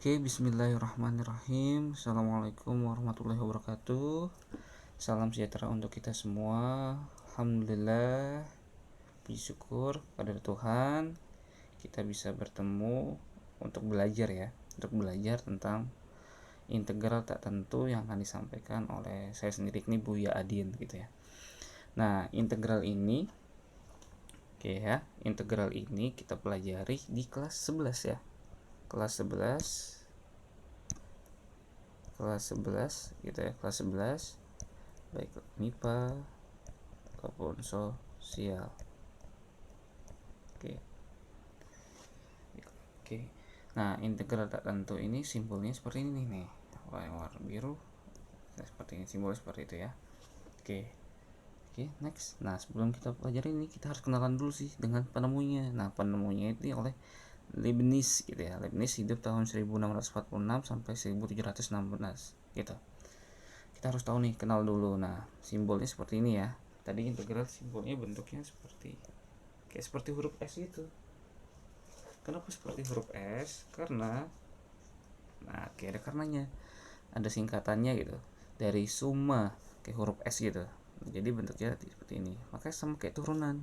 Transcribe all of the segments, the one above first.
Oke, bismillahirrahmanirrahim. Assalamualaikum warahmatullahi wabarakatuh. Salam sejahtera untuk kita semua. Alhamdulillah, puji syukur pada Tuhan kita bisa bertemu untuk belajar ya, untuk belajar tentang integral tak tentu yang akan disampaikan oleh saya sendiri, ini Buya Adin gitu ya. Nah, integral ini integral ini kita pelajari di kelas 11 ya. Kelas 11 gitu ya, kelas 11 baik MIPA ataupun sosial. Oke. Nah, integral tak tentu ini simbolnya seperti ini nih. Warna biru. Nah, seperti ini, simbolnya seperti itu ya. Oke, next. Nah, sebelum kita pelajari ini, kita harus kenalan dulu sih dengan penemunya. Nah, penemunya itu oleh Leibniz gitu ya. Leibniz hidup tahun 1646 sampai 1716 gitu. Kita harus tahu nih, kenal dulu. Nah, simbolnya seperti ini ya. Tadi integral simbolnya bentuknya seperti huruf S gitu. Kenapa seperti huruf S? Karena ada karenanya. Ada singkatannya gitu. Dari summa kayak huruf S gitu. Jadi bentuknya seperti ini. Makanya sama kayak turunan.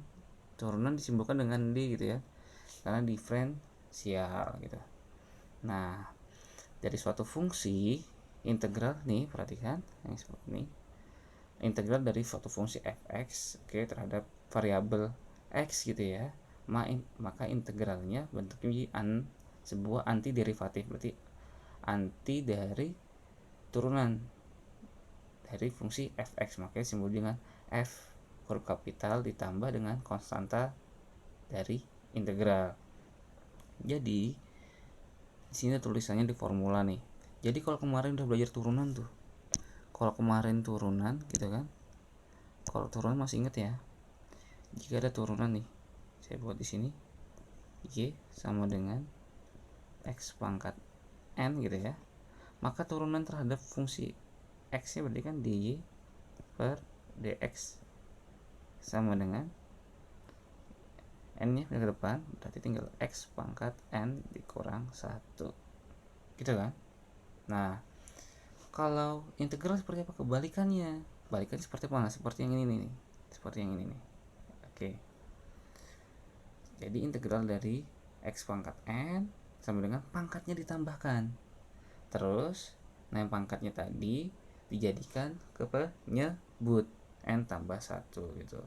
Turunan disimbolkan dengan D gitu ya. Karena diferensial gitu. Nah, dari suatu fungsi integral nih, perhatikan yang seperti ini. Integral dari suatu fungsi fx terhadap variabel x gitu ya. Maka integralnya bentuknya sebuah anti derivatif, berarti anti dari turunan dari fungsi fx, makanya simbol dengan f huruf kapital ditambah dengan konstanta dari integral. Jadi di sini tulisannya di formula nih. Jadi kalau kemarin udah belajar turunan tuh, kalau kemarin turunan gitu kan, kalau turunan masih inget ya, jika ada turunan nih, saya buat di sini y sama dengan x pangkat n gitu ya, maka turunan terhadap fungsi x nya berarti kan dy per dx sama dengan n nya ke depan, berarti tinggal x pangkat n dikurang 1 gitu kan. Nah, kalau integral seperti apa kebalikannya? Kebalikannya seperti apa? Nah, seperti yang ini nih. Seperti yang ini nih. Oke. Jadi integral dari x pangkat n sama dengan pangkatnya ditambahkan. Terus, nah yang pangkatnya tadi dijadikan ke penyebut n tambah 1 gitu.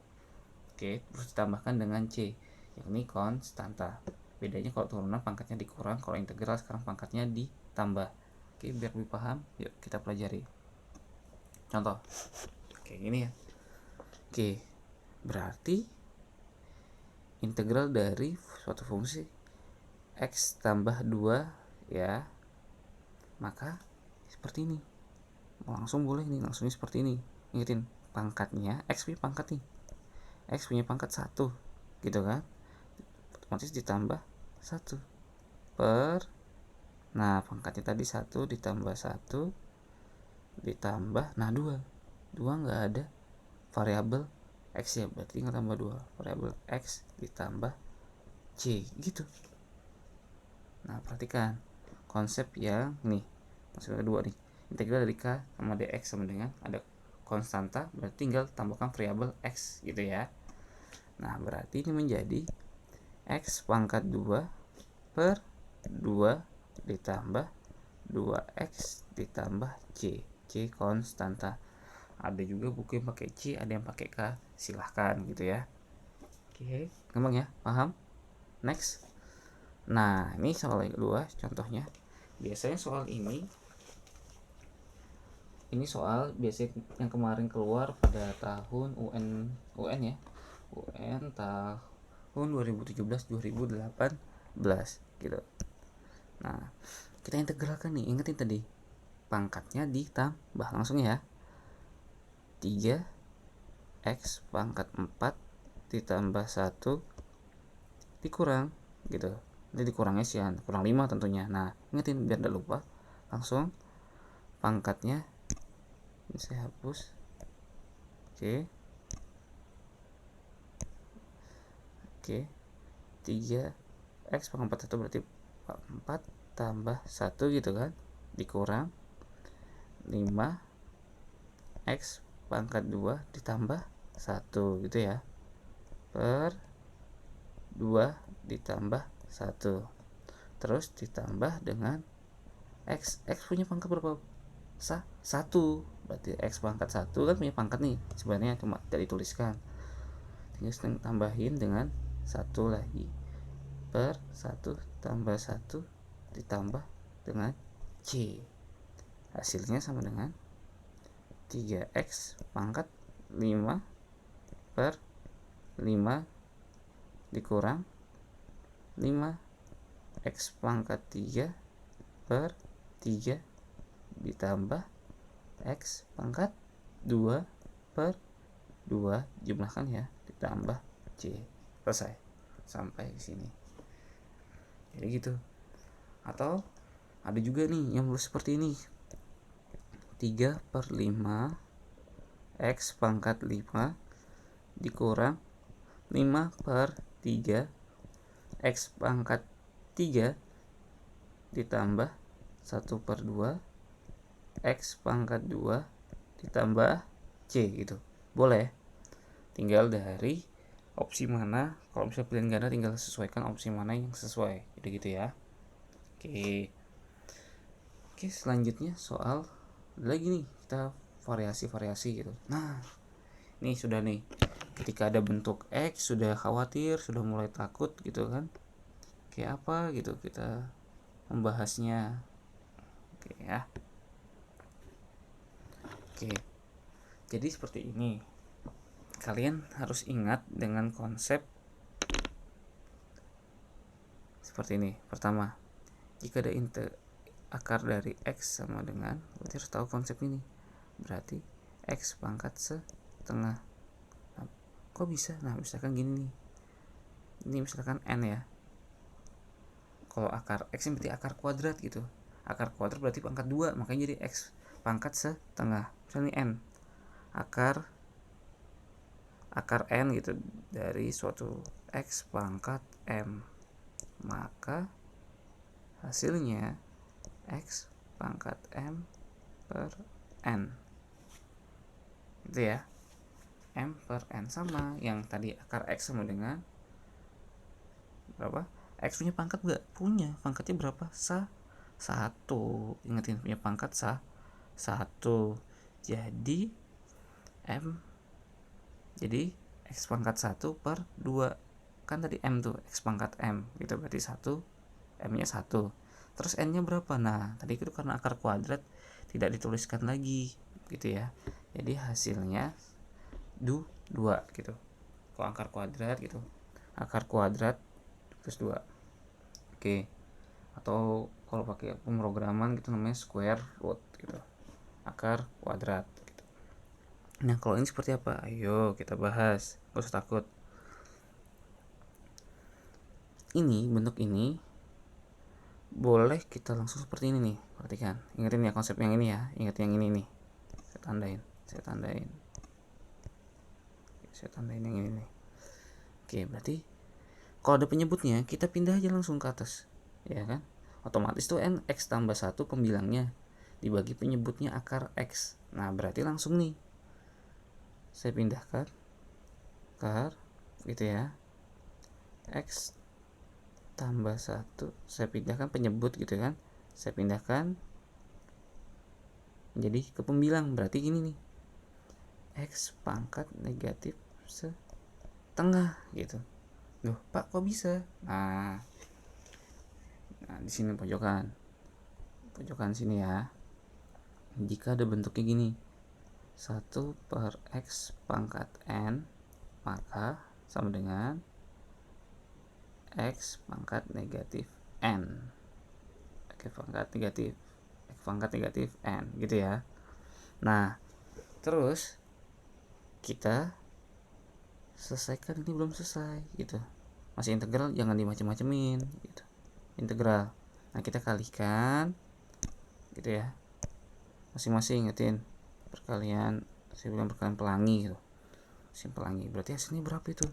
Oke, terus ditambahkan dengan c, yakni konstanta. Bedanya kalau turunan pangkatnya dikurang, kalau integral sekarang pangkatnya ditambah. Oke, biar lebih paham, yuk kita pelajari. Contoh. Oke, gini ya. Oke, berarti integral dari suatu fungsi x tambah 2 ya, maka seperti ini. Langsung boleh nih, langsungnya seperti ini. Ingetin, pangkatnya x punya pangkat nih, x punya pangkat 1 gitu kan, otomatis ditambah 1 per, nah pangkatnya tadi 1 ditambah 1 ditambah, nah 2 nggak ada variabel x ya, berarti tinggal tambah 2 variabel x ditambah c gitu. Nah, perhatikan konsep yang nih, konsep kedua nih, integral dari k sama dx sama dengan ada konstanta, berarti tinggal tambahkan variabel x gitu ya. Nah, berarti ini menjadi x pangkat 2 per 2 ditambah 2x ditambah c konstanta. Ada juga buku yang pakai c, ada yang pakai k, silahkan gitu ya. Oke, gampang ya, paham? Next. Nah, ini soal yang kedua contohnya. Biasanya soal ini soal biasanya yang kemarin keluar pada tahun UN ya. UN tahun 2017-2018 gitu. Nah, kita integralkan nih, ingetin tadi pangkatnya ditambah langsung ya, 3x pangkat 4 ditambah 1 dikurang gitu. Jadi dikurangnya sih kurang 5 tentunya. Nah, ingetin biar tidak lupa, langsung pangkatnya ini saya hapus. Oke, 3x pangkat 4 itu berarti 4 tambah 1 gitu kan, dikurang 5 X pangkat 2 ditambah 1 gitu ya, per 2 ditambah 1, terus ditambah dengan X punya pangkat berapa? 1, berarti X pangkat 1 kan punya pangkat nih, sebenarnya cuma tidak dituliskan, tinggal tambahin dengan 1 lagi, per 1 tambah 1 ditambah dengan C, hasilnya sama dengan 3X pangkat 5 per 5 dikurang 5 X pangkat 3 per 3 ditambah X pangkat 2 per 2, jumlahkan ya, ditambah C. Selesai sampai sini. Jadi gitu. Atau ada juga nih yang nulis seperti ini, 3 per 5 X pangkat 5 dikurang 5 per 3 X pangkat 3 ditambah 1 per 2 X pangkat 2 ditambah C gitu. Boleh, tinggal dari opsi mana. Kalau misalnya pilihan ganda tinggal sesuaikan opsi mana yang sesuai, jadi gitu ya. Oke, selanjutnya soal lagi nih, kita variasi gitu. Nah, ini sudah nih, ketika ada bentuk X sudah khawatir, sudah mulai takut gitu kan, kayak apa gitu kita membahasnya. Oke ya. Oke, jadi seperti ini, kalian harus ingat dengan konsep seperti ini. Pertama, jika ada akar dari X sama dengan, berarti harus tahu konsep ini, berarti X pangkat setengah. Nah, kok bisa? Nah, misalkan gini nih, ini misalkan N ya, kalau akar X ini berarti akar kuadrat gitu, akar kuadrat berarti pangkat 2, makanya jadi X pangkat setengah. Misalnya N, akar N gitu dari suatu X pangkat M, maka hasilnya X pangkat M per N gitu ya. M per N sama yang tadi, akar X sama dengan berapa? X punya pangkat gak? Punya, pangkatnya berapa? 1. Ingetin, punya pangkat 1. Jadi X pangkat 1 per 2, kan tadi M tuh, X pangkat M gitu, berarti 1, M nya 1, terus N nya berapa? Nah, tadi itu karena akar kuadrat tidak dituliskan lagi gitu ya, jadi hasilnya 2 gitu. Kalau akar kuadrat gitu, akar kuadrat plus 2. Oke. Atau kalau pakai pemrograman gitu namanya square root gitu, akar kuadrat gitu. Nah, kalau ini seperti apa? Ayo kita bahas, gak usah takut. Ini bentuk ini boleh kita langsung seperti ini nih, perhatikan, ingetin ya konsep yang ini ya, ingat yang ini nih, saya tandain yang ini nih. Oke, berarti kalau ada penyebutnya kita pindah aja langsung ke atas, ya kan, otomatis tuh N X tambah 1 pembilangnya dibagi penyebutnya akar X. Nah, berarti langsung nih saya pindahkan akar gitu ya, X tambah 1, saya pindahkan penyebut gitu kan, saya pindahkan menjadi ke pembilang, berarti gini nih, X pangkat negatif setengah gitu. Loh Pak, kok bisa? Nah di sini pojokan sini ya, jika ada bentuknya gini, 1 per X pangkat N, maka sama dengan X pangkat negatif N, X pangkat negatif N gitu ya. Nah, terus kita selesaikan, ini belum selesai gitu, masih integral, jangan dimacem-macemin gitu, integral. Nah, kita kalikan gitu ya, masing-masing, ingetin perkalian, saya bilang perkalian pelangi gitu, pelangi, berarti hasilnya berapa itu?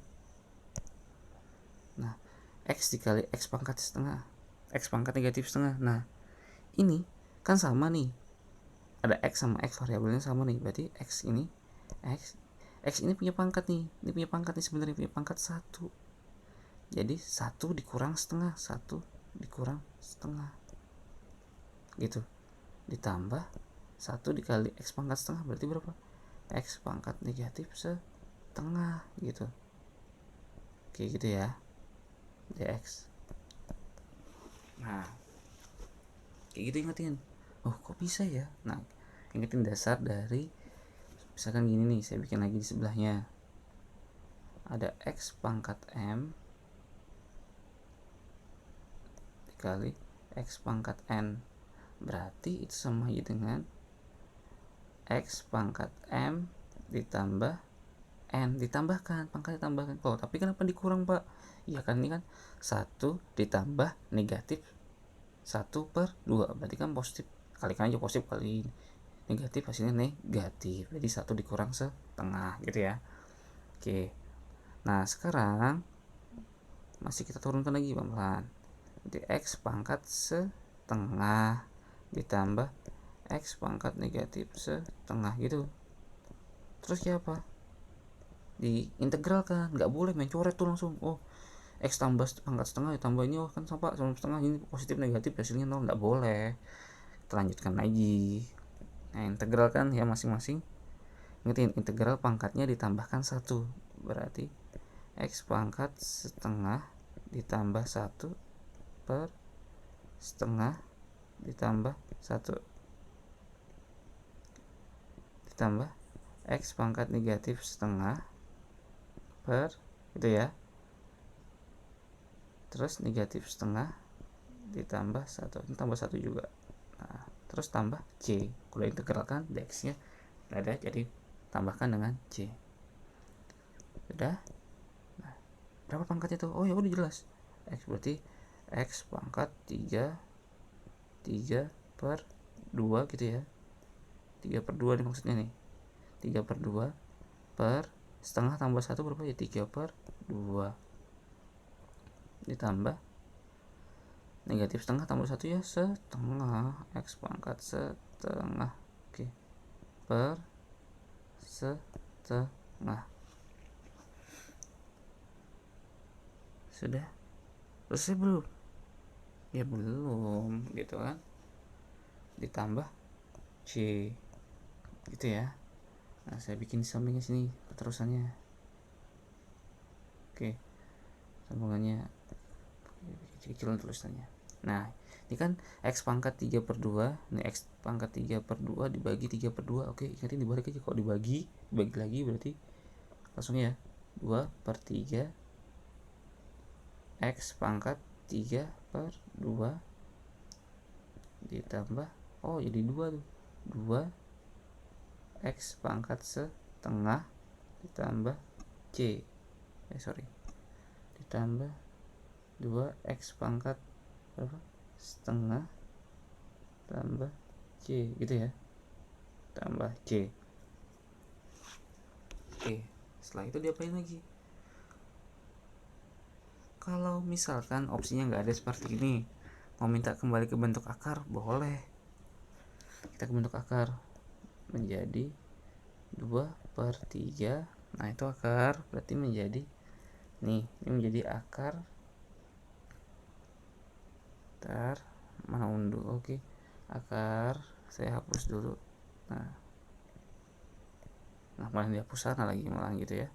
Nah, X dikali X pangkat setengah, X pangkat negatif setengah. Nah ini kan sama nih, ada X sama X variabelnya sama nih, berarti X ini X ini punya pangkat nih, ini punya pangkat nih, sebenarnya punya pangkat 1. Jadi 1 dikurang setengah, 1 dikurang setengah gitu, ditambah 1 dikali X pangkat setengah berarti berapa? X pangkat negatif setengah gitu. Oke gitu ya, dx. Nah kayak gitu, ingetin. Oh kok bisa ya? Nah ingetin dasar dari, misalkan gini nih, saya bikin lagi di sebelahnya ada X pangkat M dikali X pangkat N, berarti itu sama aja dengan X pangkat M ditambah N, ditambahkan, pangkat ditambahkan. Oh tapi kenapa dikurang pak? Iya kan, ini kan 1 ditambah negatif 1/2, berarti kan positif, kalikan aja positif kali negatif hasilnya negatif, jadi 1 dikurang setengah gitu ya. Oke, nah sekarang masih kita turunkan lagi pelan-pelan. Jadi X pangkat setengah ditambah X pangkat negatif setengah gitu. Terus kayak apa? Diintegralkan, nggak boleh main coret tuh langsung. Oh X tambah pangkat setengah ditambah ini, oh kan sama setengah, ini positif negatif hasilnya 0, nggak boleh. Kita lanjutkan lagi. Nah integralkan ya masing-masing. Ingetin, integral pangkatnya ditambahkan 1, berarti X pangkat setengah ditambah 1 per setengah ditambah 1 ditambah X pangkat negatif setengah per gitu ya, terus negatif setengah ditambah 1, ini tambah 1 juga. Nah terus tambah C, kalau integralkan dx nya ada, jadi tambahkan dengan C. Sudah. Nah, berapa pangkatnya tuh? Oh ya udah jelas, X berarti X pangkat 3 per 2 gitu ya, 3/2 nih maksudnya nih, 3/2 per setengah tambah 1 berapa ya, 3/2 ditambah negatif setengah tambah 1 ya setengah, X pangkat setengah, oke, per setengah. Sudah selesai belum? Ya belum gitu kan, ditambah C gitu ya. Nah saya bikin sampingnya sini keterusannya, oke, sambungannya kecil-kecilan tulisannya. Nah ini kan X pangkat 3/2, ini X pangkat 3/2 dibagi 3/2, oke ingatin dibalik aja, kalau dibagi lagi berarti langsung ya 2/3 X pangkat 3/2 ditambah, oh jadi 2 tuh, 2 X pangkat setengah ditambah C, ditambah 2 X pangkat berapa? Setengah tambah C gitu ya, tambah C. Oke, setelah itu diapain lagi? Kalau misalkan opsinya nggak ada seperti ini, mau minta kembali ke bentuk akar, boleh. Kita ke bentuk akar menjadi 2/3. Nah itu akar, berarti menjadi nih, ini menjadi akar. Ntar mana unduh, oke, akar saya hapus dulu. Nah malah dihapus sana lagi malah gitu ya,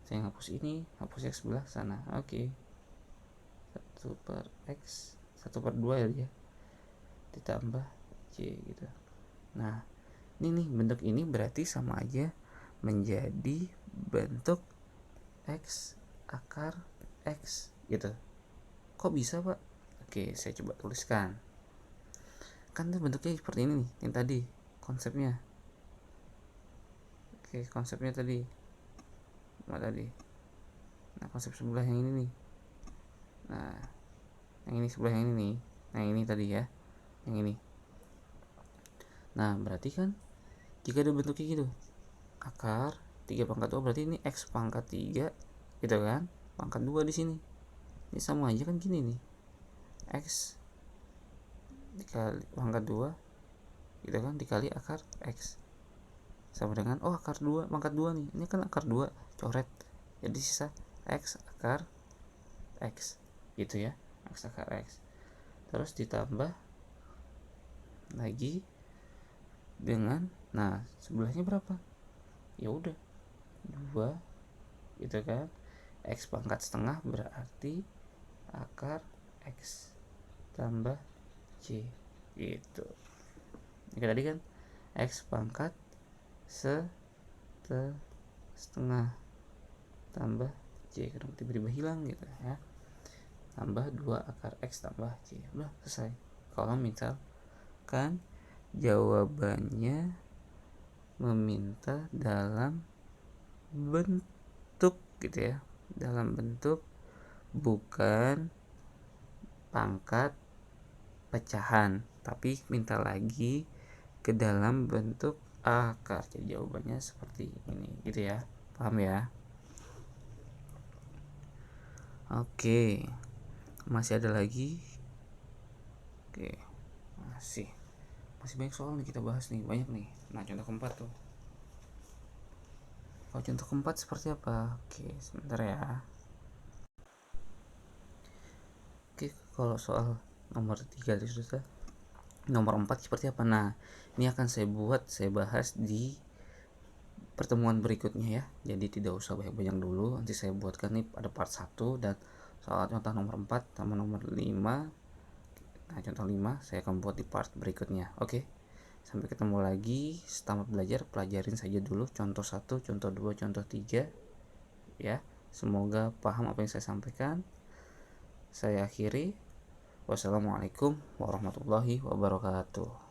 saya hapus ini, hapus X sebelah sana, oke. 1/2 ya ditambah C gitu. Nah ini nih, bentuk ini berarti sama aja menjadi bentuk X akar X gitu. Kok bisa pak? Oke saya coba tuliskan. Kan bentuknya seperti ini nih, yang tadi konsepnya. Oke konsepnya tadi apa tadi? Nah konsep sebelah yang ini nih, nah yang ini sebelah yang ini nih, nah yang ini tadi ya, yang ini. Nah berarti kan jika ada bentuknya gitu, akar 3/2 berarti ini X pangkat 3 gitu kan, pangkat 2 di sini. Ini sama aja kan gini nih, X dikali pangkat 2 gitu kan, dikali akar X sama dengan akar 2 pangkat 2 nih, ini kan akar 2 coret, jadi sisa X akar X gitu ya, X akar X, terus ditambah lagi dengan, nah sebelahnya berapa, ya udah 2 gitu kan, X pangkat setengah berarti akar X tambah C gitu. Ini tadi kan X pangkat setengah tambah C, karena tiba-tiba hilang gitu ya, tambah 2 akar X tambah C, udah selesai. Kalau misalkan jawabannya meminta dalam bentuk gitu ya, dalam bentuk bukan pangkat pecahan, tapi minta lagi ke dalam bentuk akar, jadi jawabannya seperti ini gitu ya, paham ya? Oke, masih ada lagi. Oke, masih banyak soal nih kita bahas nih, banyak nih. Nah, contoh keempat tuh, kalau contoh keempat seperti apa? Oke, sebentar ya. Oke, kalau soal nomor 3 itu sudah, nomor 4 seperti apa? Nah, ini akan saya bahas di pertemuan berikutnya ya, jadi tidak usah banyak-banyak dulu, nanti saya buatkan nih ada part 1 dan soal contoh nomor 4 sama nomor 5. Nah, contoh 5 saya akan buat di part berikutnya. Oke, sampai ketemu lagi. Selamat belajar, pelajarin saja dulu contoh 1, contoh 2, contoh 3 ya. Semoga paham apa yang saya sampaikan. Saya akhiri. Wassalamualaikum warahmatullahi wabarakatuh.